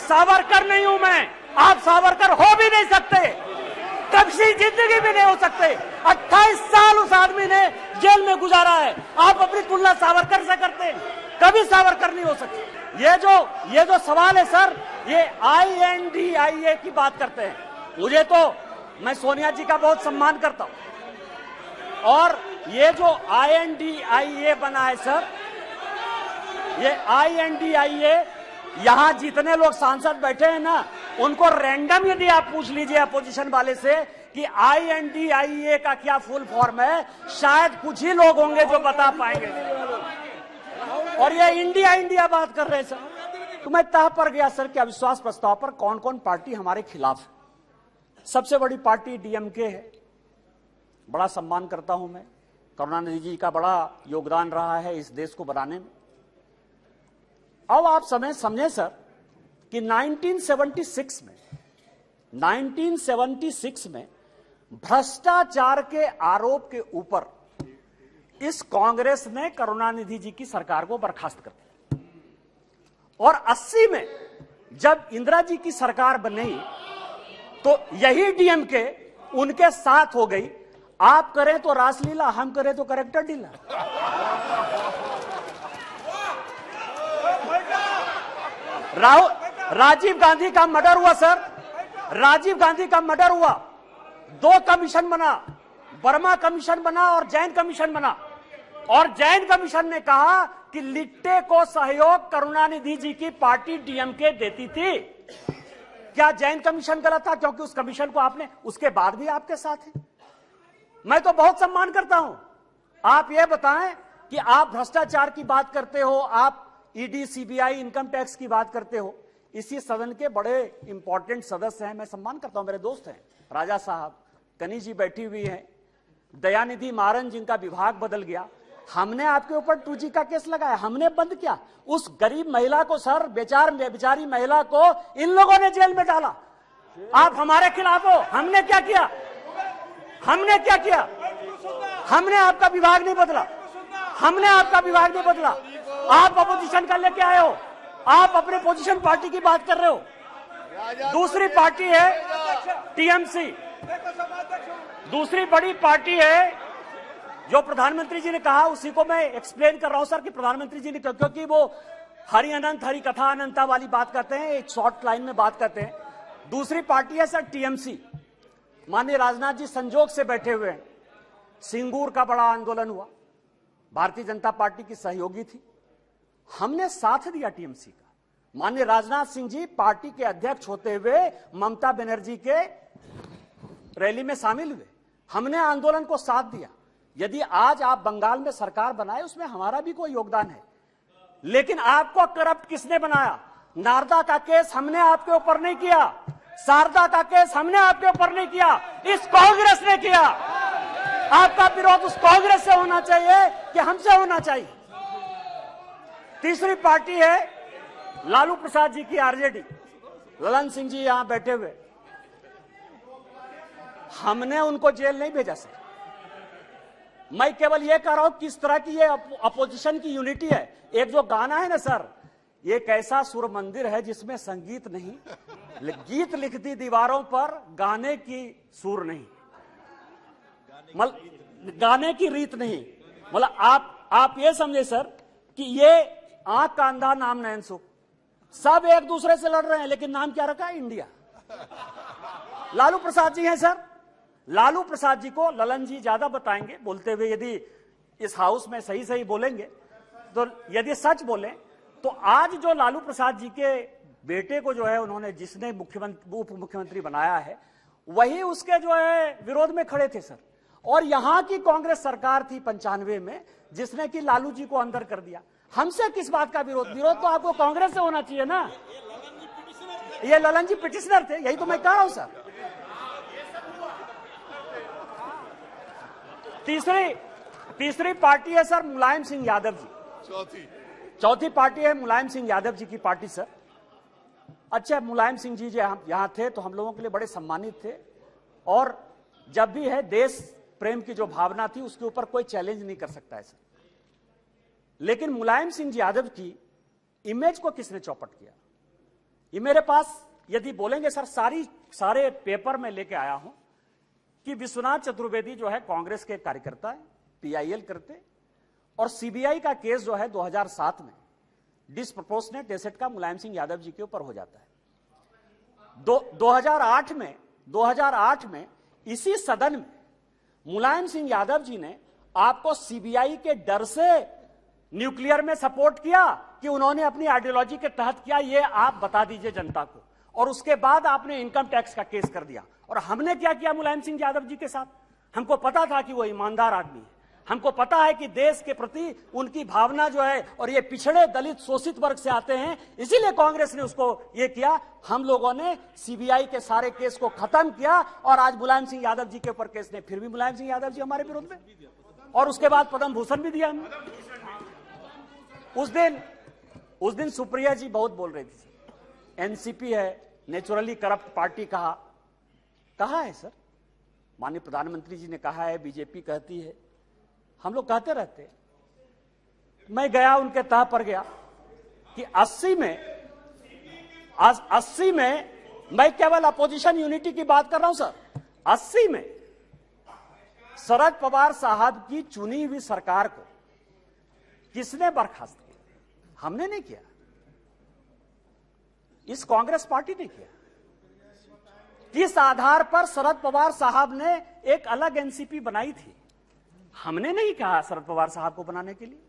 सावरकर नहीं हूं मैं, आप सावरकर हो भी नहीं सकते, कभी जिंदगी भी नहीं हो सकते। 28 साल उस आदमी ने जेल में गुजारा है, आप अपनी तुलना सावरकर से करते हैं, कभी सावरकर नहीं हो सकते। ये जो सवाल है सर, ये INDIA की बात करते हैं। मुझे तो, मैं सोनिया जी का बहुत सम्मान करता हूं, और ये जो INDIA बना है सर, ये INDIA, यहां जितने लोग सांसद बैठे हैं ना, उनको रैंडम यदि आप पूछ लीजिए अपोजिशन वाले से कि INDIA का क्या फुल फॉर्म है, शायद कुछ ही लोग होंगे जो बता पाएंगे। और ये इंडिया बात कर रहे हैं सर। तो मैं तह पर गया सर कि अविश्वास प्रस्ताव पर कौन कौन पार्टी हमारे खिलाफ है। सबसे बड़ी पार्टी DMK है, बड़ा सम्मान करता हूं मैं, करुणानिधि जी का बड़ा योगदान रहा है इस देश को बनाने में। अब आप समझे सर कि 1976 में भ्रष्टाचार के आरोप के ऊपर इस कांग्रेस ने करुणानिधि जी की सरकार को बर्खास्त कर दिया, और 80 में जब इंदिरा जी की सरकार बनी तो यही DMK उनके साथ हो गई। आप करें तो रासलीला, हम करें तो करेक्टर ढीला। राजीव गांधी का मर्डर हुआ सर, राजीव गांधी का मर्डर हुआ, 2 कमीशन बना, वर्मा कमीशन बना और जैन कमीशन बना, और जैन कमीशन ने कहा कि लिट्टे को सहयोग करुणानिधि जी की पार्टी DMK देती थी। क्या जैन कमीशन गलत था? क्योंकि उस कमीशन को आपने, उसके बाद भी आपके साथ है। मैं तो बहुत सम्मान करता हूं। आप ये बताएं कि आप भ्रष्टाचार की बात करते हो, आप ED CBI इनकम टैक्स की बात करते हो, इसी सदन के बड़े इंपॉर्टेंट सदस्य हैं, मैं सम्मान करता हूं, मेरे दोस्त हैं, राजा साहब, कनी जी बैठी हुई हैं, दयानिधि मारन जिनका विभाग बदल गया। हमने आपके ऊपर 2G का केस लगाया, हमने बंद किया। उस गरीब महिला को सर, बेचारी महिला को इन लोगों ने जेल में डाला। आप हमारे खिलाफ हो। हमने क्या किया? हमने क्या किया? हमने आपका विभाग नहीं बदला, हमने आपका विभाग नहीं बदला। आप अपोजिशन का लेके आए हो, आप अपने पोजीशन पार्टी की बात कर रहे हो। दूसरी पार्टी है TMC, दूसरी बड़ी पार्टी है। जो प्रधानमंत्री जी ने कहा उसी को मैं एक्सप्लेन कर रहा हूं सर, कि प्रधानमंत्री जी ने, क्योंकि वो हरि अनंत हरि कथा अनंता वाली बात करते हैं, एक शॉर्ट लाइन में बात करते हैं। दूसरी पार्टी है सर TMC। माननीय राजनाथ जी संजोग से बैठे हुए हैं। सिंगूर का बड़ा आंदोलन हुआ, भारतीय जनता पार्टी की सहयोगी थी, हमने साथ दिया TMC का। माननीय राजनाथ सिंह जी पार्टी के अध्यक्ष होते हुए ममता बनर्जी के रैली में शामिल हुए, हमने आंदोलन को साथ दिया। यदि आज आप बंगाल में सरकार बनाए, उसमें हमारा भी कोई योगदान है, लेकिन आपको करप्ट किसने बनाया? नारदा का केस हमने आपके ऊपर नहीं किया, शारदा का केस हमने आपके ऊपर नहीं किया, इस कांग्रेस ने किया। आपका विरोध उस कांग्रेस से होना चाहिए कि हमसे होना चाहिए? तीसरी पार्टी है लालू प्रसाद जी की RJD, ललन सिंह जी यहां बैठे हुए। हमने उनको जेल नहीं भेजा सर, मैं केवल यह कह रहा हूं किस तरह की ये अपोजिशन की यूनिटी है। एक जो गाना है ना सर, ये कैसा सुर मंदिर है जिसमें संगीत नहीं, गीत लिखती दीवारों पर, गाने की सुर नहीं, गाने की रीत नहीं। मतलब आप ये समझे सर कि ये आंख का अंधा नाम नैन सुख, सब एक दूसरे से लड़ रहे हैं, लेकिन नाम क्या रखा है? इंडिया। लालू प्रसाद जी हैं सर, लालू प्रसाद जी को ललन जी ज्यादा बताएंगे बोलते हुए। यदि इस हाउस में सही बोलेंगे तो, यदि सच बोले तो आज जो लालू प्रसाद जी के बेटे को जो है उन्होंने, जिसने उप मुख्यमंत्री बनाया है, वही उसके जो है विरोध में खड़े थे सर। और यहां की कांग्रेस सरकार थी 95 में, जिसने कि लालू जी को अंदर कर दिया। हमसे किस बात का विरोध? विरोध तो आपको कांग्रेस से होना चाहिए ना। ये ललन जी पिटिशनर थे, यही तो मैं कह रहा हूं सर। तीसरी पार्टी है सर मुलायम सिंह यादव जी। चौथी पार्टी है मुलायम सिंह यादव जी की पार्टी सर। अच्छा, मुलायम सिंह जी यहां थे तो हम लोगों के लिए बड़े सम्मानित थे, और जब भी है देश प्रेम की जो भावना थी उसके ऊपर कोई चैलेंज नहीं कर सकता है सर। लेकिन मुलायम सिंह यादव की इमेज को किसने चौपट किया? ये मेरे पास यदि बोलेंगे सर, सारे पेपर में लेके आया हूं कि विश्वनाथ चतुर्वेदी जो है कांग्रेस के कार्यकर्ता है, पीआईएल करते, और सीबीआई का केस जो है 2007 में डिसप्रोपोर्शनेट एसेट का मुलायम सिंह यादव जी के ऊपर हो जाता है। 2008 में इसी सदन में मुलायम सिंह यादव जी ने आपको सीबीआई के डर से न्यूक्लियर में सपोर्ट किया कि उन्होंने अपनी आइडियोलॉजी के तहत किया, ये आप बता दीजिए जनता को। और उसके बाद आपने इनकम टैक्स का केस कर दिया। और हमने क्या किया मुलायम सिंह यादव जी के साथ? हमको पता था कि वो ईमानदार आदमी है, हमको पता है कि देश के प्रति उनकी भावना जो है, और ये पिछड़े दलित शोषित वर्ग से आते हैं, इसीलिए कांग्रेस ने उसको ये किया। हम लोगों ने सीबीआई के सारे केस को खत्म किया और आज मुलायम सिंह यादव जी के ऊपर केस नहीं, फिर भी मुलायम सिंह यादव जी हमारे विरोध में, और उसके बाद पद्म भूषण भी दिया हमने। उस दिन सुप्रिया जी बहुत बोल रही थी, एनसीपी है नेचुरली करप्ट पार्टी, कहा है सर? माननीय प्रधानमंत्री जी ने कहा है, बीजेपी कहती है, हम लोग कहते रहते हैं। मैं गया उनके तह पर गया कि 80 में मैं केवल अपोजिशन यूनिटी की बात कर रहा हूं सर। 80 में शरद पवार साहब की चुनी हुई सरकार को किसने बर्खास्त किया? हमने नहीं किया, इस कांग्रेस पार्टी ने किया। किस आधार पर शरद पवार साहब ने एक अलग एनसीपी बनाई थी? हमने नहीं कहा शरद पवार साहब को बनाने के लिए।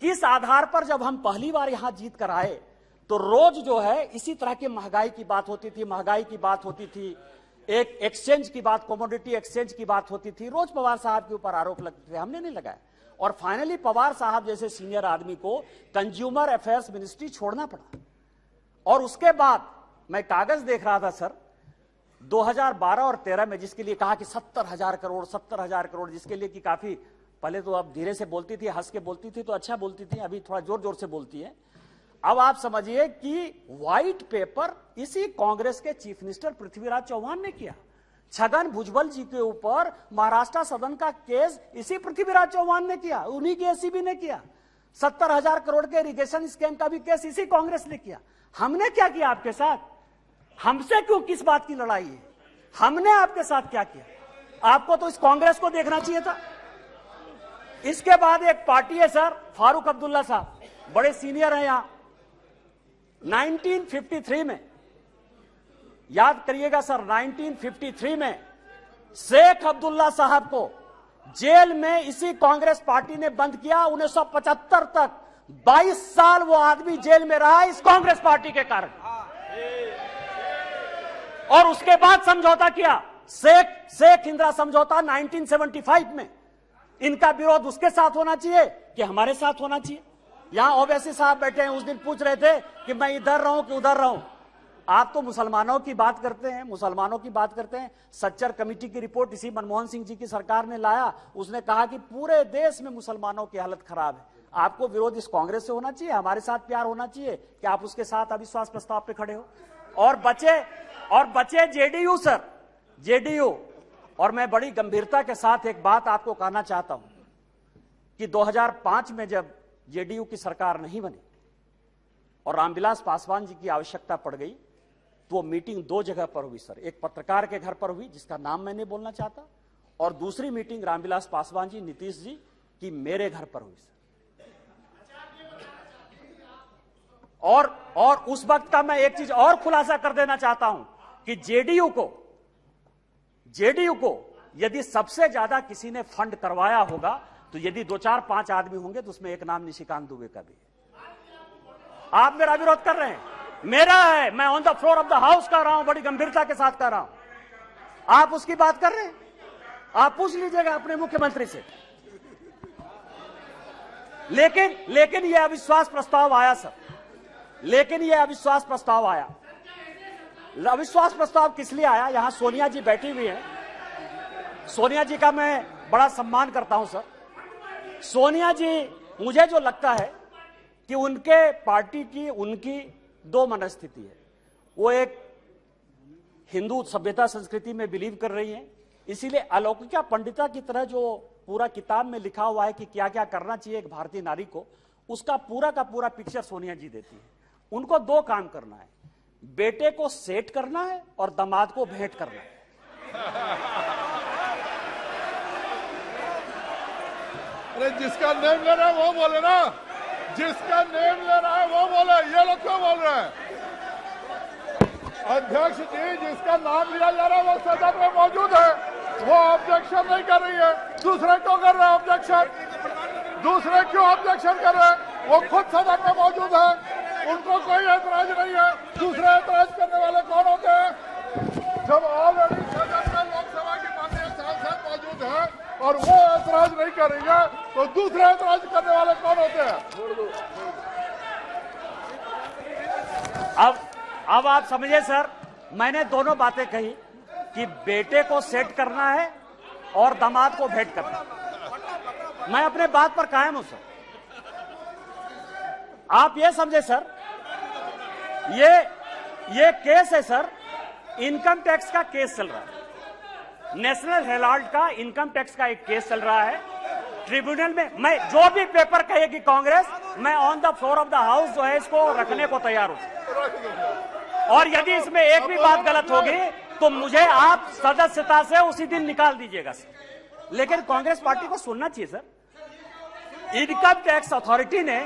किस आधार पर जब हम पहली बार यहां जीत कर आए तो रोज जो है इसी तरह की महंगाई की बात होती थी, एक एक्सचेंज की बात, कमोडिटी एक्सचेंज की बात होती थी, रोज पवार साहब के ऊपर आरोप लगते थे, हमने नहीं लगाया। और फाइनली पवार साहब जैसे सीनियर आदमी को कंज्यूमर अफेयर्स मिनिस्ट्री छोड़ना पड़ा। और उसके बाद मैं कागज देख रहा था सर, 2012 और 13 में जिसके लिए कहा कि 70,000 करोड़, जिसके लिए कि काफी पहले तो अब धीरे से बोलती थी, हंस के बोलती थी तो अच्छा बोलती थी, अभी थोड़ा जोर जोर से बोलती है। अब आप समझिए कि व्हाइट पेपर इसी कांग्रेस के चीफ मिनिस्टर पृथ्वीराज चौहान ने किया। छगन भुजबल जी के ऊपर महाराष्ट्र सदन का केस इसी पृथ्वीराज चौहान ने किया, उन्हीं के एसीबी ने किया। 70,000 करोड़ के इरिगेशन स्कैम का भी केस इसी कांग्रेस ने किया। हमने क्या किया आपके साथ? हमसे क्यों, किस बात की लड़ाई है? हमने आपके साथ क्या किया? आपको तो इस कांग्रेस को देखना चाहिए था। इसके बाद एक पार्टी है सर, फारूक अब्दुल्ला साहब, बड़े सीनियर हैं यहां। 1953 में, याद करिएगा सर, 1953 में शेख अब्दुल्ला साहब को जेल में इसी कांग्रेस पार्टी ने बंद किया। 1975 तक 22 साल वो आदमी जेल में रहा इस कांग्रेस पार्टी के कारण। और उसके बाद समझौता किया, शेख इंदिरा समझौता 1975 में। इनका विरोध उसके साथ होना चाहिए कि हमारे साथ होना चाहिए? यहां ओवैसी साहब बैठे हैं, उस दिन पूछ रहे थे कि मैं इधर रहूं कि उधर रहूं। आप तो मुसलमानों की बात करते हैं, सच्चर कमेटी की रिपोर्ट इसी मनमोहन सिंह जी की सरकार ने लाया। उसने कहा कि पूरे देश में मुसलमानों की हालत खराब है। आपको विरोध इस कांग्रेस से होना चाहिए, हमारे साथ प्यार होना चाहिए कि आप उसके साथ अविश्वास प्रस्ताव पे खड़े हो। और बचे जेडीयू सर, जेडीयू। और मैं बड़ी गंभीरता के साथ एक बात आपको कहना चाहता हूं कि 2005 में जब जेडीयू की सरकार नहीं बनी और रामविलास पासवान जी की आवश्यकता पड़ गई, तो वो मीटिंग 2 जगह पर हुई सर। एक पत्रकार के घर पर हुई जिसका नाम मैं नहीं बोलना चाहता, और दूसरी मीटिंग रामविलास पासवान जी, नीतीश जी की मेरे घर पर हुई सर। और उस वक्त का मैं एक चीज और खुलासा कर देना चाहता हूं कि जेडीयू को यदि सबसे ज्यादा किसी ने फंड करवाया होगा तो यदि 2, 4, 5 आदमी होंगे तो उसमें एक नाम निशिकांत दुबे का भी है। आप मेरा विरोध कर रहे हैं, मेरा है, मैं on the floor of the house कर रहा हूं, बड़ी गंभीरता के साथ कर रहा हूं। आप उसकी बात कर रहे हैं? आप पूछ लीजिएगा अपने मुख्यमंत्री से। लेकिन यह अविश्वास प्रस्ताव आया सर, अविश्वास प्रस्ताव किस लिए आया? यहां सोनिया जी बैठी हुई है, सोनिया जी का मैं बड़ा सम्मान करता हूं सर। सोनिया जी, मुझे जो लगता है कि उनके पार्टी की उनकी 2 मनस्थिति है। वो एक हिंदू सभ्यता संस्कृति में बिलीव कर रही हैं, इसीलिए अलौकिका पंडिता की तरह जो पूरा किताब में लिखा हुआ है कि क्या क्या करना चाहिए एक भारतीय नारी को, उसका पूरा का पूरा पिक्चर सोनिया जी देती है। उनको 2 काम करना है, बेटे को सेट करना है और दामाद को भेंट करना है। अरे जिसका नेम ले रहा है वो बोले ना, जिसका नेम ले रहा है वो बोले, ये लोग क्यों बोल रहे हैं? अध्यक्ष जी, जिसका नाम लिया जा रहा है वो सदन में मौजूद है, वो ऑब्जेक्शन नहीं कर रही है। दूसरे क्यों कर रहे हैं ऑब्जेक्शन? दूसरे क्यों ऑब्जेक्शन कर रहे हैं? वो खुद सदन में मौजूद है, उनको कोई ऐतराज नहीं है। दूसरे ऐतराज करने वाले कौन होते हैं? जब ऑलरेडी सदन में लोकसभा की माननीय सांसद मौजूद है और वो ऐतराज नहीं कर रही है, तो दूसरे ऐतराज करने वाले कौन होते हैं? अब आप समझिए सर, मैंने दोनों बातें कही कि बेटे को सेट करना है और दामाद को भेंट करना है। मैं अपने बात पर कायम हूं सर। आप ये समझे सर, ये केस है सर, इनकम टैक्स का केस चल रहा है। नेशनल हेराल्ड का इनकम टैक्स का एक केस चल रहा है ट्रिब्यूनल में। मैं जो भी पेपर कहेगी कांग्रेस, मैं on the floor of the house जो है इसको रखने को तैयार हूं। और यदि इसमें एक भी बात गलत होगी तो मुझे आप सदस्यता से उसी दिन निकाल दीजिएगा सर। लेकिन कांग्रेस पार्टी को सुनना चाहिए सर। इनकम टैक्स अथॉरिटी ने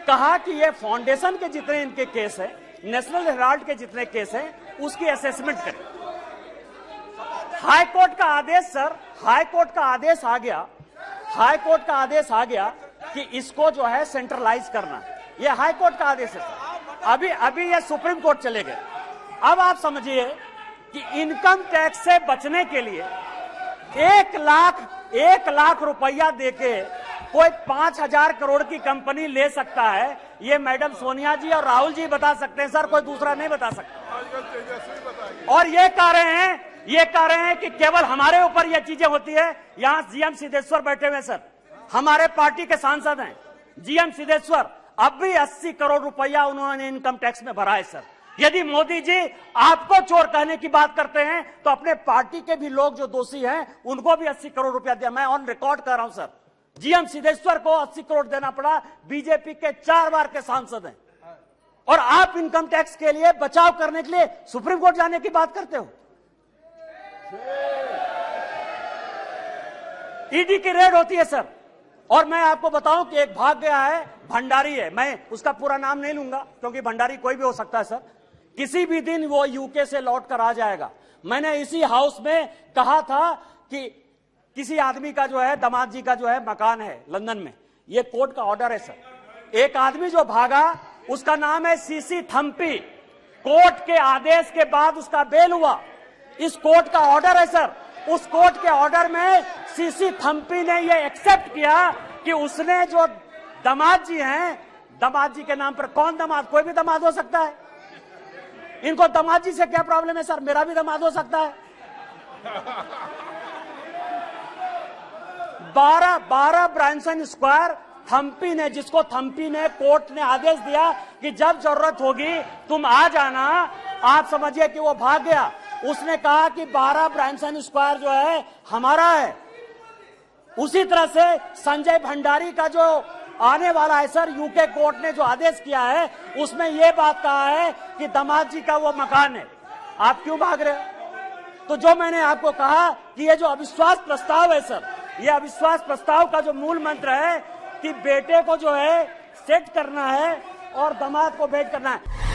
कहा कि ये फाउंडेशन के जितने इनके केस है, नेशनल हेराल्ड के जितने केस हैं, उसकी असेसमेंट करें। हाई कोर्ट का आदेश सर, हाई कोर्ट का आदेश आ गया, हाई कोर्ट का आदेश आ गया कि इसको जो है सेंट्रलाइज करना। ये हाई कोर्ट का आदेश है सर। अभी ये सुप्रीम कोर्ट चले गए। अब आप समझिए कि इनकम टैक्स से बचने के लिए 1 लाख रुपया देके कोई 5,000 करोड़ की कंपनी ले सकता है। ये मैडम सोनिया जी और राहुल जी बता सकते हैं सर, कोई दूसरा नहीं बता सकता। और ये कह रहे हैं कि केवल हमारे ऊपर ये चीजें होती है। यहां जीएम सिद्धेश्वर बैठे हुए सर, हमारे पार्टी के सांसद हैं जीएम सिद्धेश्वर। अब भी 80 करोड़ रुपया उन्होंने इनकम टैक्स में भरा है सर। यदि मोदी जी आपको चोर कहने की बात करते हैं तो अपने पार्टी के भी लोग जो दोषी हैं उनको भी 80 करोड़ रुपया दिया। मैं ऑन रिकॉर्ड कर रहा हूं सर, जीएम सिद्धेश्वर को 80 करोड़ देना पड़ा। बीजेपी के 4 बार के सांसद हैं और आप इनकम टैक्स के लिए बचाव करने के लिए सुप्रीम कोर्ट जाने की बात करते हो। ईडी की रेड होती है सर। और मैं आपको बताऊं कि एक भाग गया है, भंडारी है, मैं उसका पूरा नाम नहीं लूंगा क्योंकि भंडारी कोई भी हो सकता है सर। किसी भी दिन वो यूके से लौट कर आ जाएगा। मैंने इसी हाउस में कहा था कि किसी आदमी का जो है, दामाद जी का जो है मकान है लंदन में, ये कोर्ट का ऑर्डर है सर। एक आदमी जो भागा उसका नाम है सीसी थम्पी। कोर्ट के आदेश के बाद उसका बेल हुआ। इस कोर्ट का ऑर्डर है सर। उस कोर्ट के ऑर्डर में सीसी थम्पी ने यह एक्सेप्ट किया कि उसने जो दामाद जी हैं, दामाद जी के नाम पर कौन दामाद, कोई भी दामाद हो सकता है। इनको दामाद जी से क्या प्रॉब्लम है सर? मेरा भी दामाद हो सकता है। 12 ब्रांसन स्क्वायर थम्पी ने, जिसको थम्पी ने, कोर्ट ने आदेश दिया कि जब जरूरत होगी तुम आ जाना। आप समझिए कि वो भाग गया। उसने कहा कि 12 ब्रांसन स्क्वायर जो है हमारा है। उसी तरह से संजय भंडारी का जो आने वाला है सर, यूके कोर्ट ने जो आदेश किया है उसमें यह बात कहा है कि दामाद जी का वो मकान है। आप क्यों भाग रहे हो? तो जो मैंने आपको कहा कि ये जो अविश्वास प्रस्ताव है सर, ये अविश्वास प्रस्ताव का जो मूल मंत्र है कि बेटे को जो है सेट करना है और दामाद को भेंट करना है।